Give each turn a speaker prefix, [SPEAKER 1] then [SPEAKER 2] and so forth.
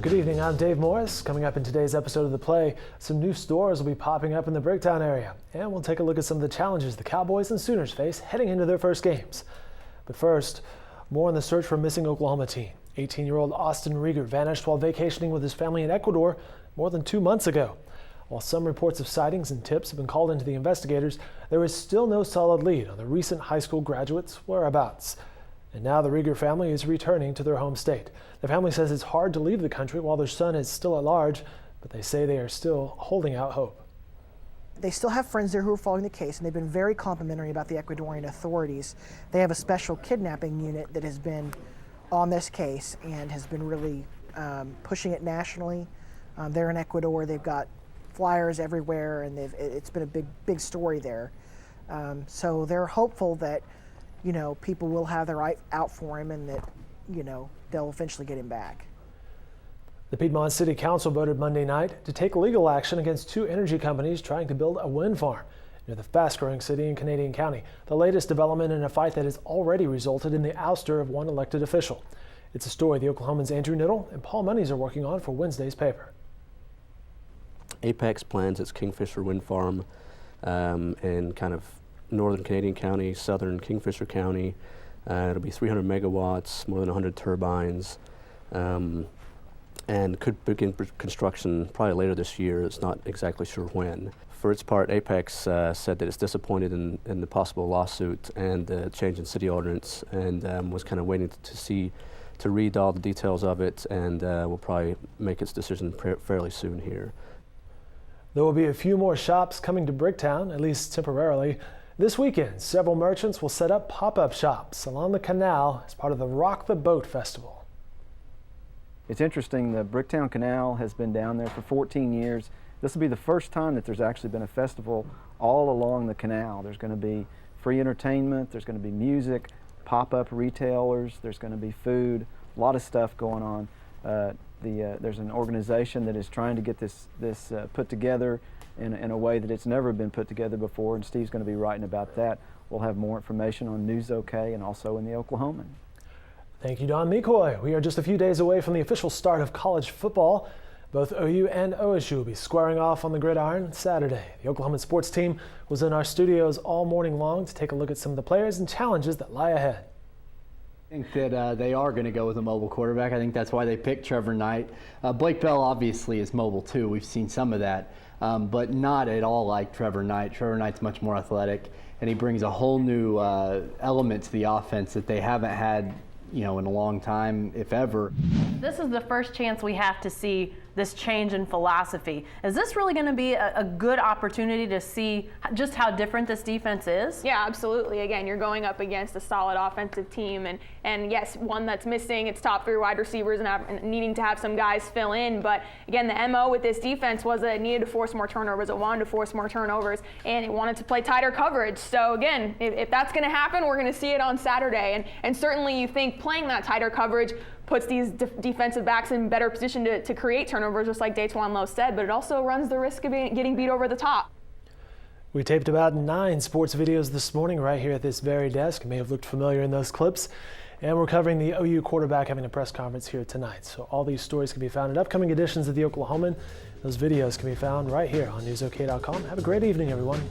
[SPEAKER 1] Good evening, I'm Dave Morris. Coming up in today's episode of The Play, some new stores will be popping up in the Bricktown area. And we'll take a look at some of the challenges the Cowboys and Sooners face heading into their first games. But first, more on the search for a missing Oklahoma teen. 18-year-old Austin Rieger vanished while vacationing with his family in Ecuador more than 2 months ago. While some reports of sightings and tips have been called into the investigators, there is still no solid lead on the recent high school graduate's whereabouts. And now the Rieger family is returning to their home state. The family says it's hard to leave the country while their son is still at large, but they say they are still holding out hope.
[SPEAKER 2] They still have friends there who are following the case, and they've been very complimentary about the Ecuadorian authorities. They have a special kidnapping unit that has been on this case and has been really pushing it nationally. They're in Ecuador. They've got flyers everywhere, and it's been a big story there. So they're hopeful that, you know, people will have their eye out for him and that, you know, they'll eventually get him back.
[SPEAKER 1] The Piedmont City Council voted Monday night to take legal action against 2 energy companies trying to build a wind farm near the fast-growing city in Canadian County, the latest development in a fight that has already resulted in the ouster of one elected official. It's a story the Oklahoman's Andrew Niddle and Paul Monies are working on for Wednesday's paper.
[SPEAKER 3] Apex plans its Kingfisher wind farm in kind of northern Canadian County, southern Kingfisher County. It'll be 300 megawatts, more than 100 turbines, and could begin construction probably later this year. It's not exactly sure when. For its part, Apex said that it's disappointed in the possible lawsuit and the change in city ordinance, and was kind of waiting to read all the details of it, and will probably make its decision fairly soon here.
[SPEAKER 1] There will be a few more shops coming to Bricktown, at least temporarily. This weekend, several merchants will set up pop-up shops along the Canal as part of the Rock the Boat Festival.
[SPEAKER 4] It's interesting, the Bricktown Canal has been down there for 14 years. This will be the first time that there's actually been a festival all along the canal. There's going to be free entertainment, there's going to be music, pop-up retailers, there's going to be food, a lot of stuff going on. There's an organization that is trying to get this put together in a way that it's never been put together before, and Steve's going to be writing about that. We'll have more information on News OK and also in the Oklahoman.
[SPEAKER 1] Thank you, Don Mikoy. We are just a few days away from the official start of college football. Both OU and OSU will be squaring off on the gridiron Saturday. The Oklahoma sports team was in our studios all morning long to take a look at some of the players and challenges that lie ahead.
[SPEAKER 5] I think that they are going to go with a mobile quarterback. I think that's why they picked Trevor Knight. Blake Bell obviously is mobile too. We've seen some of that, but not at all like Trevor Knight. Trevor Knight's much more athletic, and he brings a whole new element to the offense that they haven't had, you know, in a long time, if ever.
[SPEAKER 6] This is the first chance we have to see this change in philosophy. Is this really going to be a good opportunity to see just how different this defense is?
[SPEAKER 7] Yeah, absolutely. Again, you're going up against a solid offensive team, and yes, one that's missing its top 3 wide receivers and needing to have some guys fill in. But again, the MO with this defense was that it needed to force more turnovers, it wanted to force more turnovers, and it wanted to play tighter coverage. So again, if that's going to happen, we're going to see it on Saturday. And certainly you think playing that tighter coverage puts these defensive backs in better position to create turnovers, just like Datewan Lowe said, but it also runs the risk of getting beat over the top.
[SPEAKER 1] We taped about 9 sports videos this morning right here at this very desk. It may have looked familiar in those clips. And we're covering the OU quarterback having a press conference here tonight. So all these stories can be found in upcoming editions of the Oklahoman. Those videos can be found right here on newsok.com. Have a great evening, everyone.